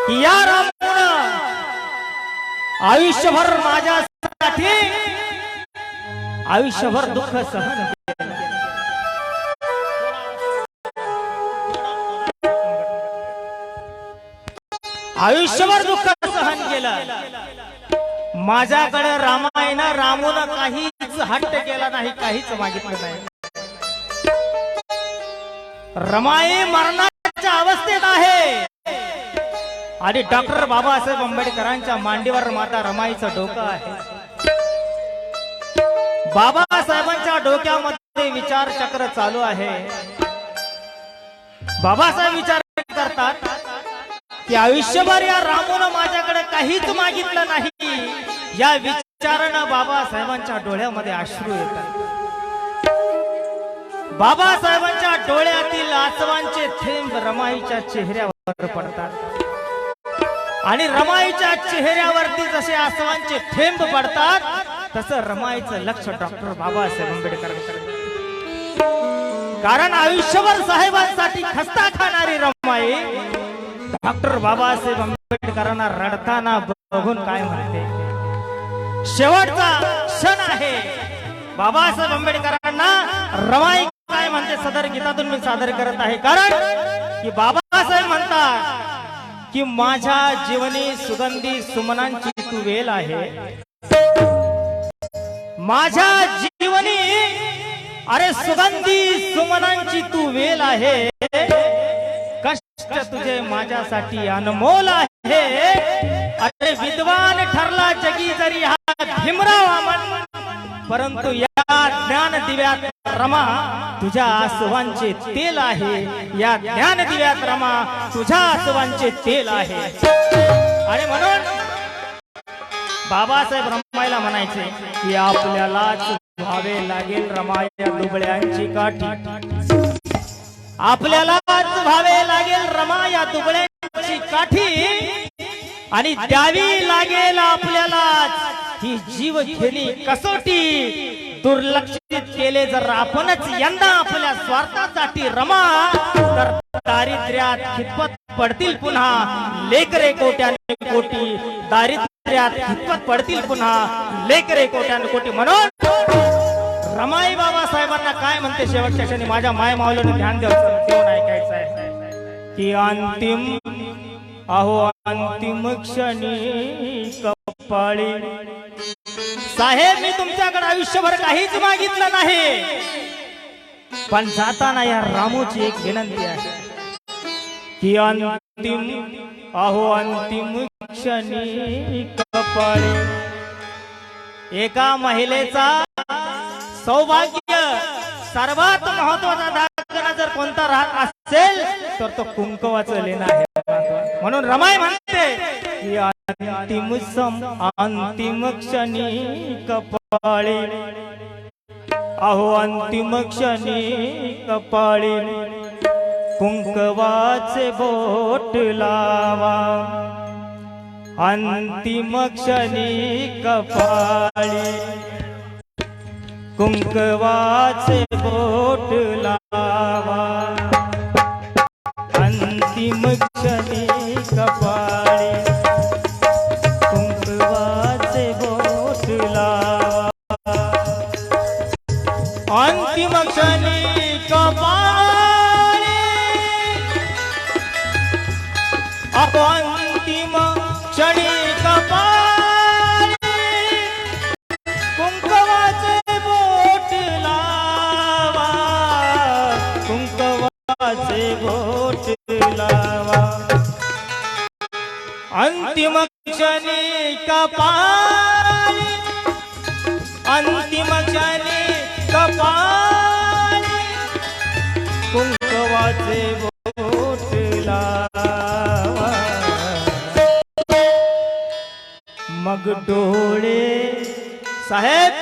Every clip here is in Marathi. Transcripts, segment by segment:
की या रामानं आयुष्यभर माझ्यासाठी आयुष्यभर दुःख सहन केलं। आयुष्यभर दुःख सहन केलं। माझ्याकडे रामायण रामून काहीच हट्ट केला नाही, काहीच मागितलं नाही। रमाई मरणाच्या अवस्थेत आहे आणि डॉक्टर बाबासाहेब आंबेडकरांच्या मांडीवर माता रमाईचं डोकं आहे। बाबासाहेबांच्या डोक्यामध्ये विचार चक्र चालू आहे। बाबासाहेब विचार करतात की आयुष्यभर या रामून माझ्याकडे काहीच मागितलं नाही। या विचारानं बाबासाहेबांच्या डोळ्यामध्ये अश्रू येतात। बाबासाहेबांच्या डोळ्यातील आसवांचे थेंब रमाईच्या चेहऱ्यावर पडतात आणि रमाईच्या चेहऱ्यावरती जसे आसवांचे थेंब पडतात तसं रमाईचं लक्ष डॉक्टर बाबासाहेब आंबेडकरांकडे। कारण आयुष्यभर साहेबांसाठी खस्ता खाणारी रमाई डॉक्टर बाबासाहेब आंबेडकरांना रडताना बघून काय म्हणते, शेवटचा क्षण आहे। बाबासाहेब आंबेडकरांना रमाई काय म्हणते सदर गीतातून मी सादर करत आहे। कारण की बाबासाहेब म्हणतात की माझ्या जीवनी सुगंधी सुमनांची तू वेल आहे। माझ्या जीवनी अरे सुगंधी सुमनांची तू वेल आहे। कष्ट तुझे माझ्यासाठी अनमोल आहे। अरे विद्वान ठरला जगी जरी हा भीमराव आमन, परंतु या ज्ञान दिव्यात रमा तुझ्या आसवांचे तेल आहे। या ज्ञान दिव्यात रमा तुझ्या आसवांचे तेल आहे। आणि म्हणून बाबासाहेब रमाईला म्हणायचे की आपल्यालाच व्हावे लागेल रमा या दुबळ्यांची काठी। आपल्यालाच व्हावे लागेल रमा या दुबळ्यांची काठी आणि द्यावी लागेल आपल्यालाच ही जीव घेणी कसोटी। दुर्लक्षित केले जर आपणच यंदा आपल्या स्वार्थासाठी रमा, तर दारिद्र्यात खितपत पडतील पुन्हा लेकरे कोट्याने कोटी। दारिद्र्यात खितपत पडतील पुन्हा लेकरे कोट्याने कोटी। म्हणून रमाई बाबासाहेबांना काय म्हणते शेवटच्या क्षणी, माझ्या माय माऊलीने ध्यान देऊन ऐकायचं आहे की अंतिम अहो अंतिम क्षणी कपाळी साहेब मी तुमच्याकडे आयुष्यभर काहीच मागितलं नाही, पण जाताना या रामूची एक विनंती आहे की अंतिम अहो अंतिम क्षणी कपाळी एका महिलेचा सौभाग्य सर्वात महत्वाचा दाखला जर कोणता राहत असेल तर तो कुंकवाचं लेणं आहे। म्हणून रमाई म्हणते की अंतिम क्षणी कपाळी अहो अंतिम क्षणी कपाळी कुंकवाचे बोट लावा। अंतिम क्षणी कपाळी कुंकवाचे बोट लावा। अंतिम क्षणी कपाळी कुंकवाचे बोट लावा। अंतिम क्षणी कपाळी अंतिम क्षणी कपाळी कुंकवाचे बोट लावा। कुंकवाचे बोट लावा। अंतिम क्षणी कपाळी अंतिम क्षणी कपाळी कुंकवाचे बोट लावा। मग डोळे साहेब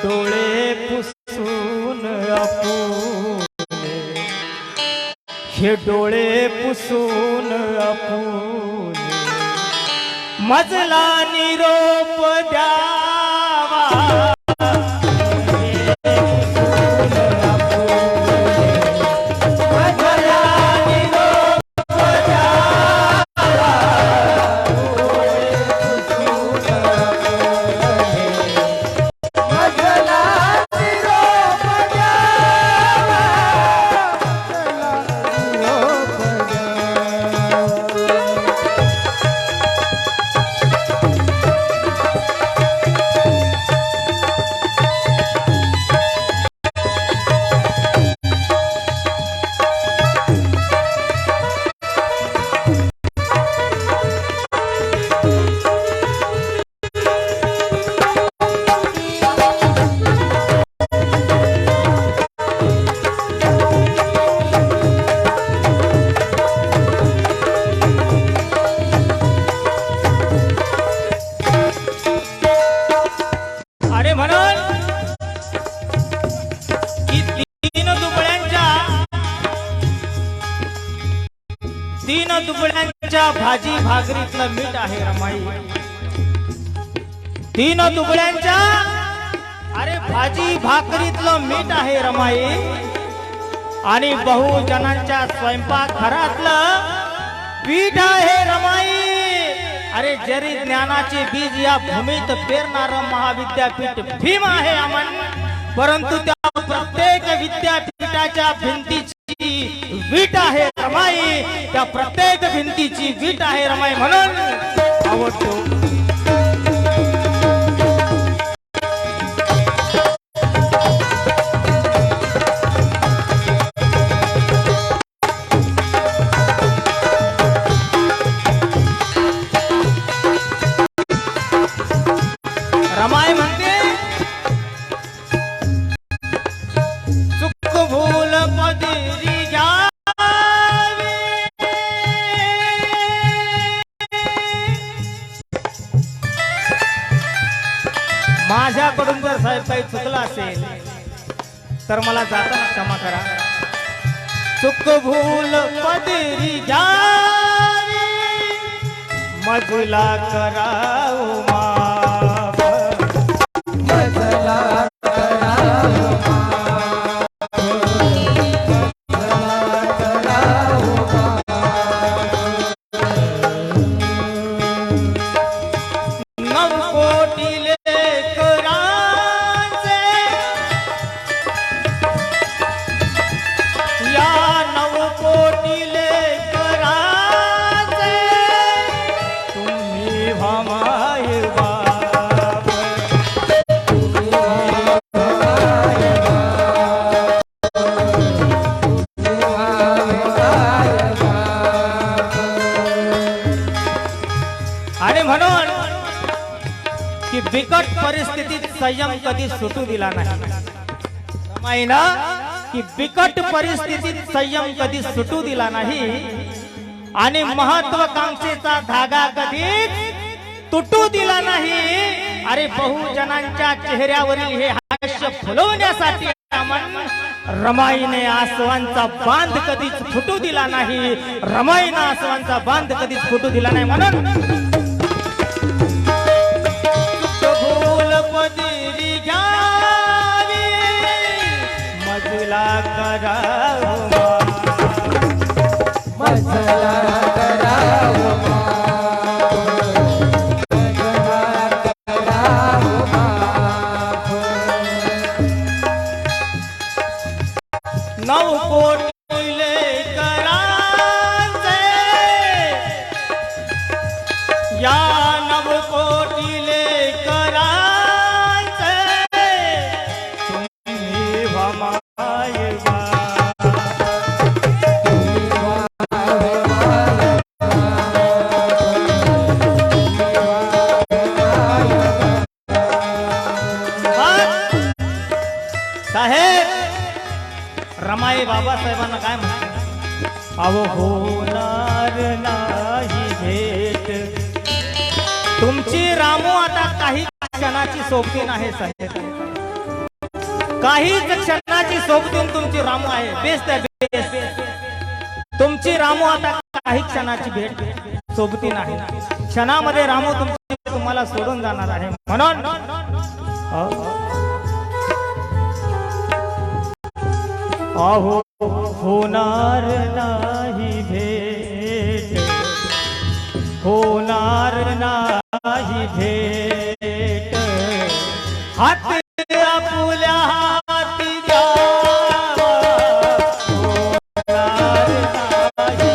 डोळे पुसून आपुले, हे डोळे पुसून आपुले मजला निरोप द्यावा। मजला निरोप द्यावा। दुबळ्यांच्या भाजी भाकरीतलं मीठ आहे रमाई. तीन दुबळ्यांच्या अरे भाजी भाकरीतलं मीठ आहे रमाई. आणि बहुजनांच्या स्वयंपाक घरातलं पीठ आहे रमाई. अरे जरी ज्ञानाचे बीज या भूमीत पेरणार महाविद्यापीठ भीम आहे अमन, परंतु त्या प्रत्येक विद्यापीठाच्या भिंतीची वीट आहे रमाई. त्या प्रत्येक भिंतीची वीट आहे रमाई. म्हणून आवडतो रमाई म्हणते चुक भूल पदरी जावी. माझ्याकडून जर साहेब काही चुकलं असेल तर मला जाताना क्षमा करा. चुक भूल पदरी जावी मजला कराऊ माफ. आणि म्हणून की बिकट परिस्थितीत संयम कधी सुटू दिला नाही ना. की बिकट परिस्थितीत संयम कधी सुटू दिला नाही. आणि महत्वाकांक्षेचा धागा कधी तुटू दिला नाही. अरे बहुजनांच्या चेहऱ्यावरील हे हास्य फुलवण्यासाठी रमाईने आसवांचा बांध कधीच फुटू दिला नाही. रमाईने आसवांचा बांध कधीच फुटू दिला नाही. म्हणून पदरी घ्यावी मजला करावं मजला करावं नऊ कोटीले करांचे या नव कोटीले साहेब रमाई बाबासाहेबांना काय म्हणतात. अहो होणार नाही भेट तुमची रामू आता काही क्षणाची सोबतीन आहे साहेब. काहीच क्षणाची सोबतीन तुमची रामू आहे. बेस्ट आहे बेस्ट. तुमची रामू आता काही क्षणाची भेट सोबतीन आहे. क्षणामध्ये रामू तुम्हाला सोडून जाणार आहे. म्हणून अहो होणार नाही भेट होणार नाही भेट हात आपुल्या हाती द्यावा होणार नाही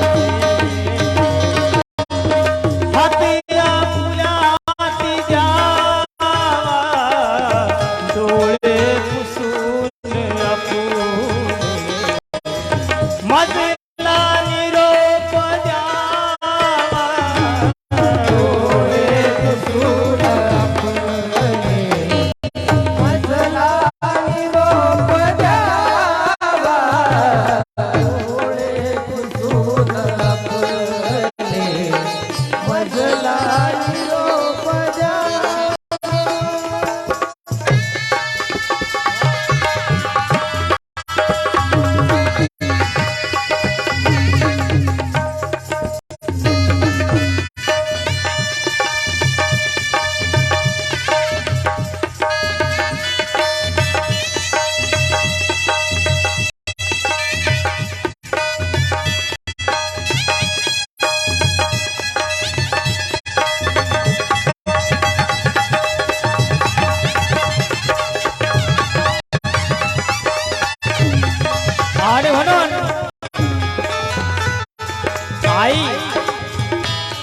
हाती आपुल्या हाती द्यावा डोळे पुसून आपुल्या मजला निरोप द्यावा डोळे पुसून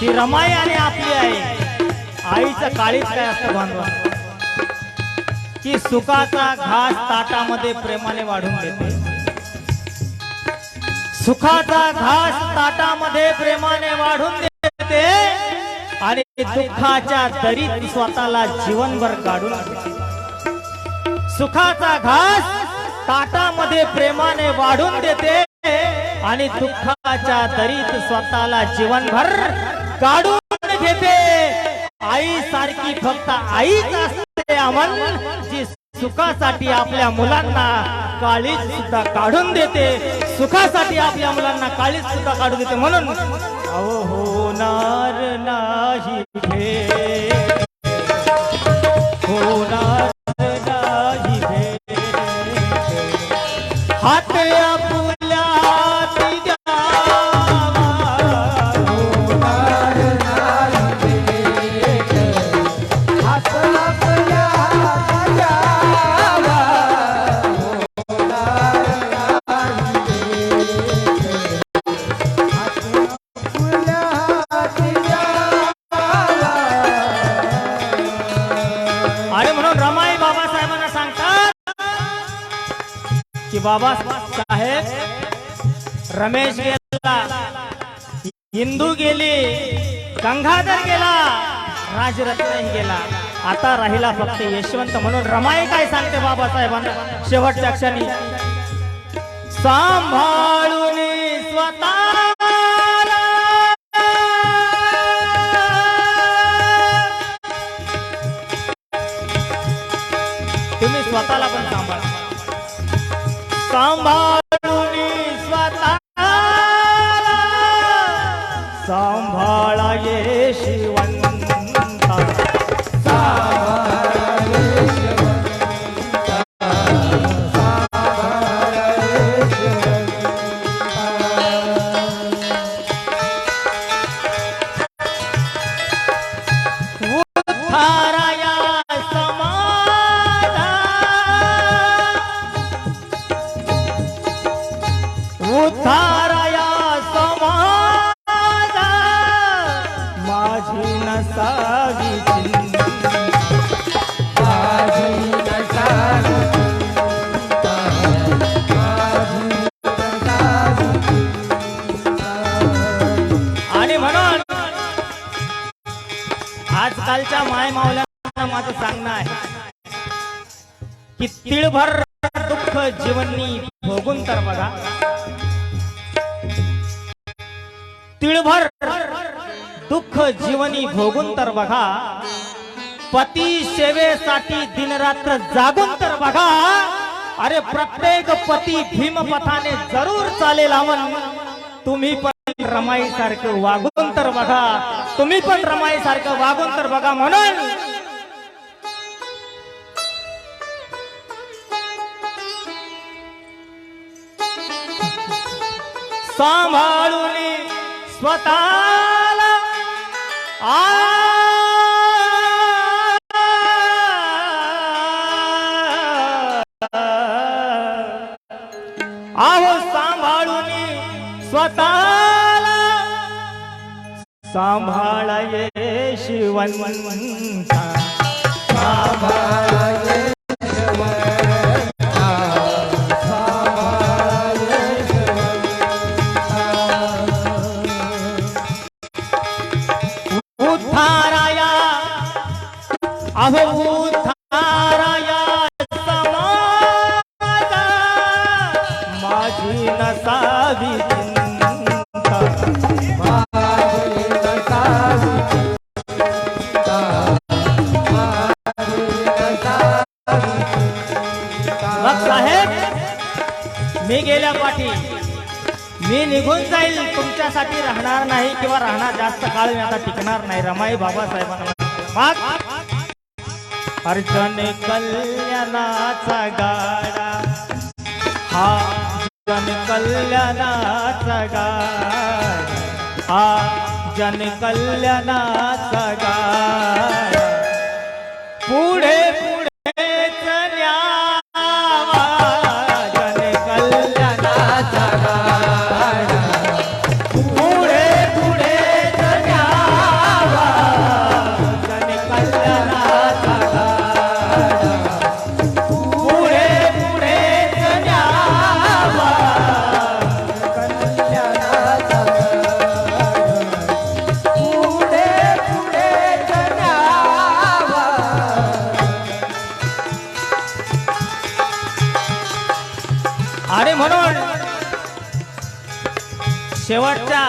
ती रमाई आणि आपली आई. आईचं काळीच काय असतं बांधवा, की सुखाचा घास ताटामध्ये प्रेमाने वाढून देते. सुखाचा घास ताटामध्ये प्रेमाने वाढून देते आणि दुःखाच्या दरीत स्वतःला जीवनभर काढून घेते. सुखाचा घास ताटामध्ये प्रेमाने वाढून देते आणि दुःखाच्या दरीत स्वतःला जीवनभर काढून घेते. आई सारखी फक्त आईच असते अमल, जी सुखासाठी आपल्या मुलांना काळीज सुद्धा काढून देते. सुखासाठी आपल्या मुलांना काळीज सुद्धा काढून देते. म्हणून अहो होणार नाही भेट, होणार नाही भेट, हात आपुल्या कि बाबा साहेब रमेश गेला, हिंदू गेली, गंगाधर गेला, राजरत्नही गेला, आता राहिला फक्त यशवंत. म्हणून रमाई काय सांगते बाबासाहेबांना शेवटच्या क्षणी, सांभाळून स्वतः तुम्ही स्वतःला पण सांभाळा, सांभाळून स्वतःला सांभाळा यशवंता, सांभाळा यशवंता, सांभाळा यशवंता. उद्धाराया उद्धाराया समाज माझी नसावी चिंता, माझी नसावी चिंता, माझी नसावी चिंता. आणि म्हणून आजकालच्या माय मावल्यांना माझं सांगणं आहे की तिळभर दुःख जीवनी भोगून तर बघा, तिळभर दुःख जीवनी भोगून तर बघा, पती सेवेसाठी दिनरात्र जागून तर बघा. अरे प्रत्येक पती भीमपथाने जरूर चालेल अमन. तुम्ही पण रमाई सारखं वागून तर बघा, तुम्ही पण रमाई सारखं वागून तर बघा. म्हणून सांभाळून स्वतःला आहो सांभाळून स्वतःला सांभाळा यशवंता, सांभाळा यशवंता, सांभाळा यशवंता. उद्धाराया अहो उद्धाराया समाज माझी नसावी चिंता, माझी नसावी चिंता, माझी नसावी चिंता. मग साहेब मी गेल्या पाठी, मी निघून जाईल, तुमच्यासाठी राहणार नाही किंवा राहणार जास्त काळ मी आता टिकणार नाही. रमाई बाबासाहेबांना अर्जन कल्याणाचा गाडा, हा जन कल्याणाचा गाडा, हा जन कल्याणाचा गाडा, पुढे पुढेच न्यावा जन कल्याणाचा गाडा, पुढे पुढे शेवटच्या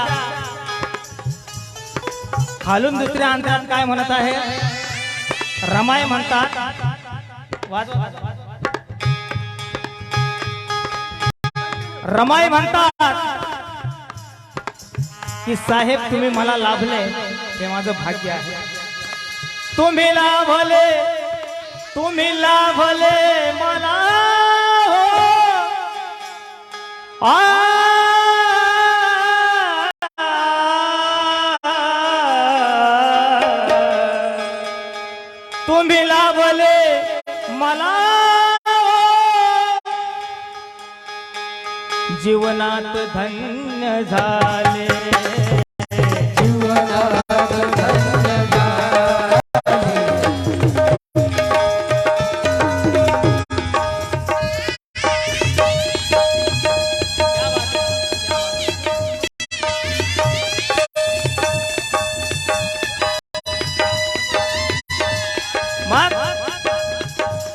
खालून दुसऱ्या अंतरात काय म्हणत आहे? रमाई म्हणतात, रमाई म्हणतात की साहेब तुम्ही मला लाभले ते माझं भाग्य आहे. तुम्ही लाभले मला हो. तुम्ही लाभले मला जीवनात धन्य झाले.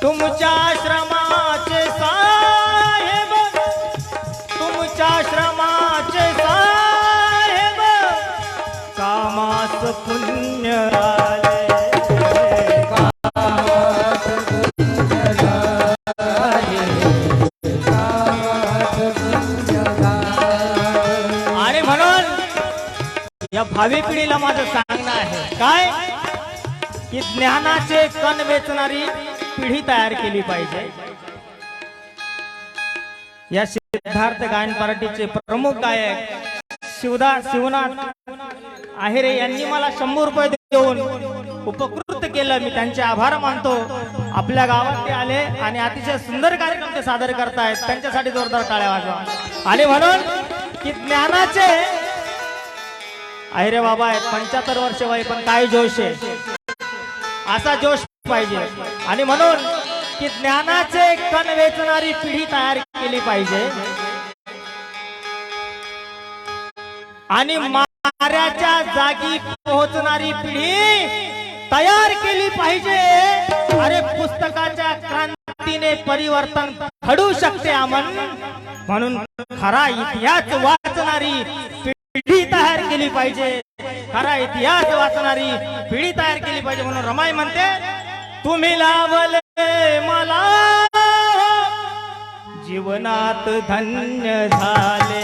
तुमच्या श्रमाचे साहेब, तुमच्या श्रमाचे साहेब कामास पुण्य आले. आणि म्हणून या भावी पिढीला माझं सांगणं आहे काय की ज्ञानाचे कण वेचणारी पिढी तयार केली पाहिजे. या सिद्धार्थ गायन पार्टीचे प्रमुख गायक शिवनाथ आहेरे यांनी मला 100 रुपये देऊन उपकृत केलं. मी त्यांचे आभार मानतो. आपल्या गावात ते आले आणि अतिशय सुंदर कार्यक्रम ते सादर करतायत. त्यांच्यासाठी जोरदार टाळ्या वाजवा. आणि म्हणून की ज्ञानाचे आहेरे बाबा आहेत, 75 वर्ष वय, पण काय जोश आहे, असा जोश पाहिजे. आणि म्हणून की ज्ञानाचे कण वेचणारी पिढी तयार केली पाहिजे आणि माऱ्याच्या जागी पोहोचणारी पिढी तयार केली पाहिजे. अरे पुस्तकाच्या क्रांतीने परिवर्तन घडू शकते अमन, म्हणून खरा इतिहास वाचणारी पिढी तयार केली पाहिजे. खरा इतिहास वाचणारी पिढी तयार केली पाहिजे. म्हणून रमाई म्हणते तुम्ही लाभले मला जीवनात धन्य झाले.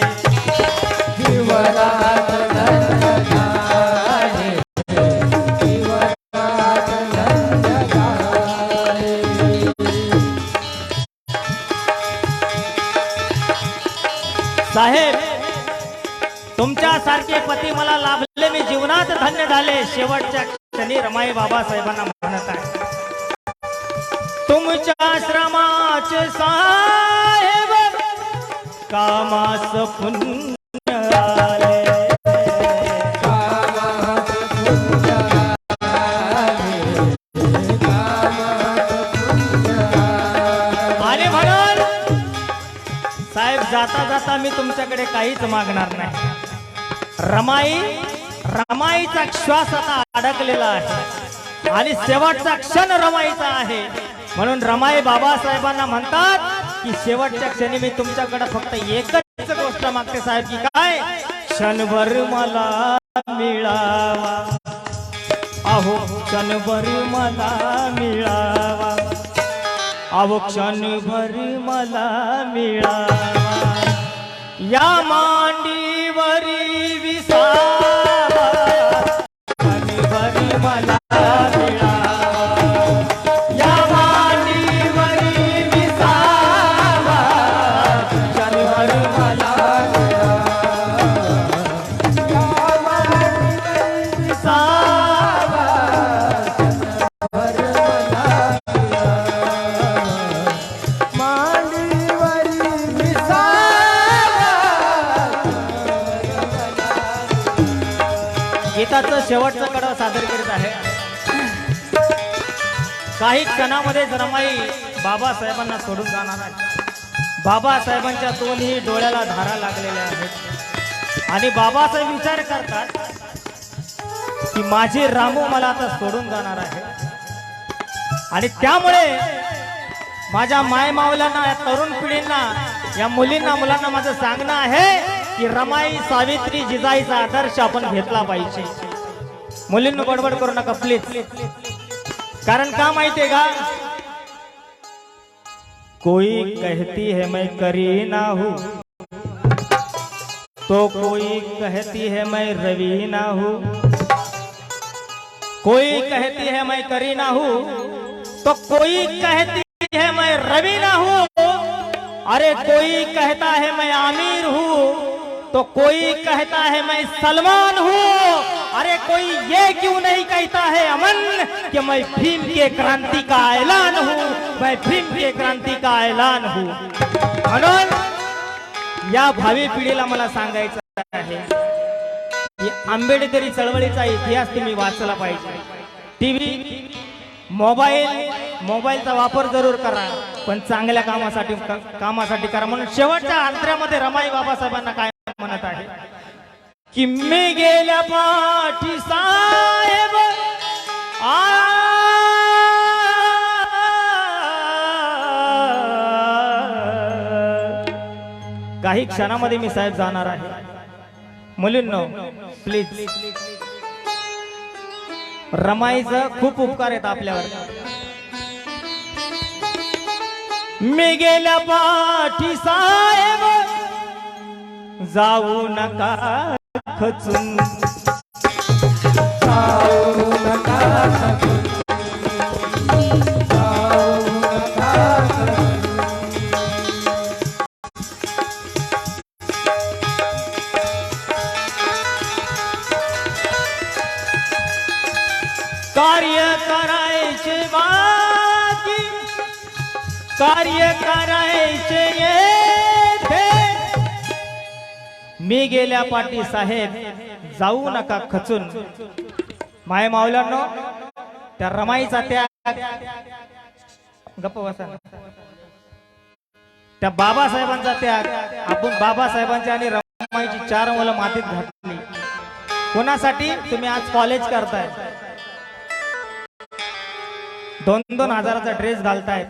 जीवनात धन्य झाले. जीवनात धन्य झाले. साहेब तुमच्यासारखे पती मला लाभले, मी जीवनात धन्य झाले. शेवटच्या क्षणी रमाई बाबासाहेबांना म्हणत आहे तुमच्या श्रमाचे साहेब कामास पुण्य आले. कामास पुण्य आले. कामास पुण्य आले. आणि म्हणून साहेब जाता जाता मी तुमच्याकडे काहीच मागणार नाही. रमाईचा श्वास आता अडकलेला आहे आणि शेवटचा क्षण रमाईचा आहे. म्हणून रमाई बाबासाहेबांना म्हणतात की शेवटच्या क्षणी मी तुमच्याकडे फक्त एकच गोष्ट मागते साहेब की काय, क्षणभर मला मिळावा. अहो क्षणभर मला मिळावा. अहो क्षणभर मला मिळावा. या मांडीवरी विसावा. क्षणभर मला मिळावा. गीताचं शेवटचं कडव सादर करीत आहे. काही क्षणामध्ये रमाई बाबासाहेबांना सोडून जाणार आहे. बाबासाहेबांच्या दोन्ही डोळ्याला धारा लागलेल्या आहेत आणि बाबासाहेब विचार करतात की माझे रामू मला आता सोडून जाणार आहे. आणि त्यामुळे माझ्या माय मावल्यांना, या तरुण पिढींना, या मुलींना, मुलांना माझं सांगणं आहे की रमाई सावित्री जिजाईचा आदर्श आपण घेतला पाहिजे. मुलींना बडबड करू नका प्लीज. कारण का माहितीये का, कोई कहती है मैं करीना हूँ, तो कोई कहती है मैं रवीना हूँ. कोई कहती है मैं करीना हूँ, तो कोई कहती है मैं रवीना हूँ. अरे कोई कहता है मैं आमिर हूँ, तो कोई कहता है मैं सलमान हूँ. अरे कोई ये क्यों नहीं कहता है अमन कि मैं भीम के क्रांति का ऐलान हूँ, मैं भीम के क्रांति का ऐलान हूँ. म्हणून या भावी पिढीला मला सांगायचं आहे की आंबेडकरी चळवळीचा इतिहास तुम्ही वाचला पाहिजे. टीव्ही मोबाईलचा वापर जरूर करा, पण चांगल्या कामासाठी करा. म्हणून शेवटच्या अंतऱ्यामध्ये रमाई बाबासाहेबांना काय म्हणत आहे की मी गेल्या पाठी साहेब काही क्षणामध्ये मी साहेब जाणार आहे. मुलींनो प्लीज, रमाईचं खूप उपकार आहेत आपल्यावर. मी गेल्या पाठी साहेब जाऊ नका खचून, जाऊ नका खचून, जाऊ नका खचून. कार्य करायचे बाकी, कार्य करायचे येथे. मी गेल्या पाठी साहेब जाऊ नका खचून. माय मावलांनो, त्या रमाईचा त्याग, गप्प बसा, त्या बाबासाहेबांचा त्याग, आपण बाबासाहेबांची आणि रमाईची 4 मुलं मातीत घातली. कोणासाठी? तुम्ही आज कॉलेज करताय, 2-2 हजाराचा ड्रेस घालताय,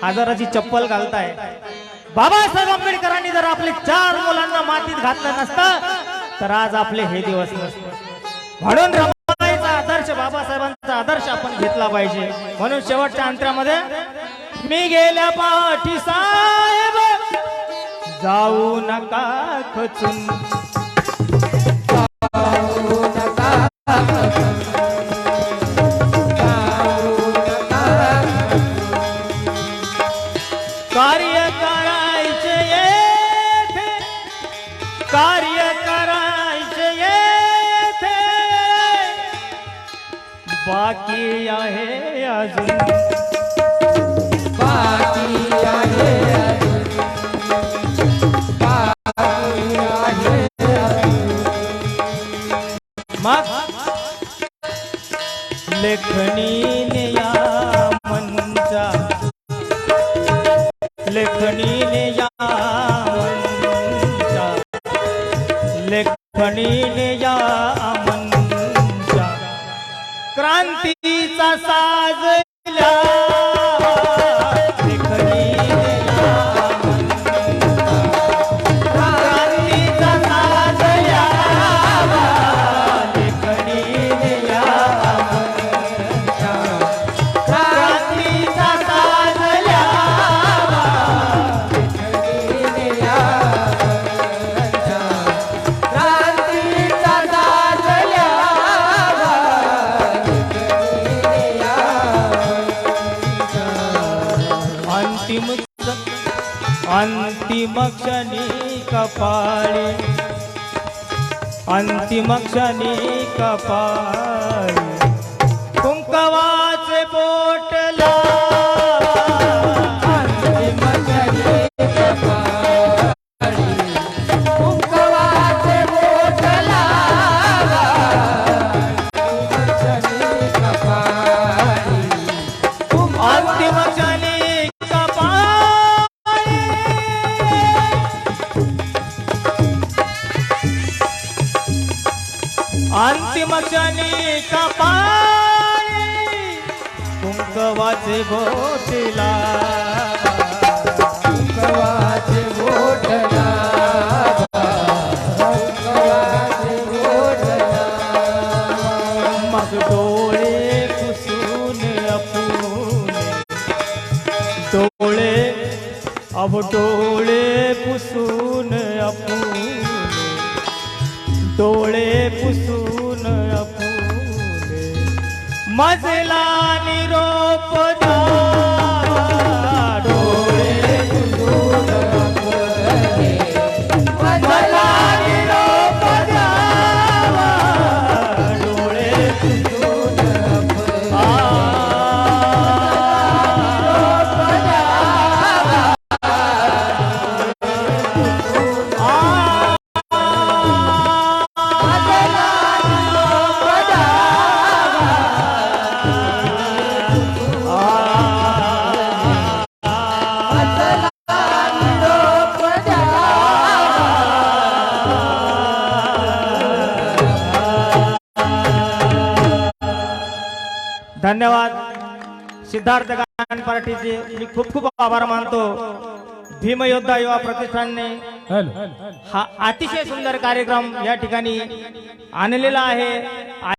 1000ची चप्पल घालताय. बाबासाहेब आंबेडकरांनी जर आपले 4 मुलांना मातीत घातलं नसतं तर आज आपले हे दिवस नसते. म्हणून रमाईचा आदर्श, बाबासाहेबांचा आदर्श आपण घेतला पाहिजे. म्हणून शेवटच्या अंतरामध्ये मी गेल्या पाठी साहेब जाऊ नका खचून, जाऊ नका खचून. कार्य करायचे येथे, कार्य करायचे येथे, बाकी आहे अजून, बाकी आहे अजून, बाकी आहे अजून. मग लेखणीने या मंचा, लेखणीने या मंचा, लेखणीने या मंचा, क्रांतीचा साजल्या. लेखणीने या मंचा, क्रांतीचा साजल्या. लेखणीने या मंचा, क्रांतीचा साजल्या. अंतिम क्षणी कपाळी, अंतिम क्षणी कपाळी, कुंकवाचे बोट लावा. अंतिम क्षणी कपाळी, कुंकवाचे बोट लावा. अंतिम क्षणी कपाळी, अंतिम क्षणी अंतिम क्षणी कपाळी, कुंकवाचे बोट लावा. कुंकवाचे बोट लावा. मग डोळे पुसून डोळे अब डोळे पुसून डोळे पुसून मजला निरोप द्यावा डोळे पुसून मजला निरोप द्यावा डोळे पुसून धन्यवाद सिद्धार्थ गायन पार्टीचे मी खूप खूप आभार मानतो। भीमयोद्धा युवा प्रतिष्ठानने हा अतिशय सुंदर कार्यक्रम या ठिकाणी आणलेला आहे।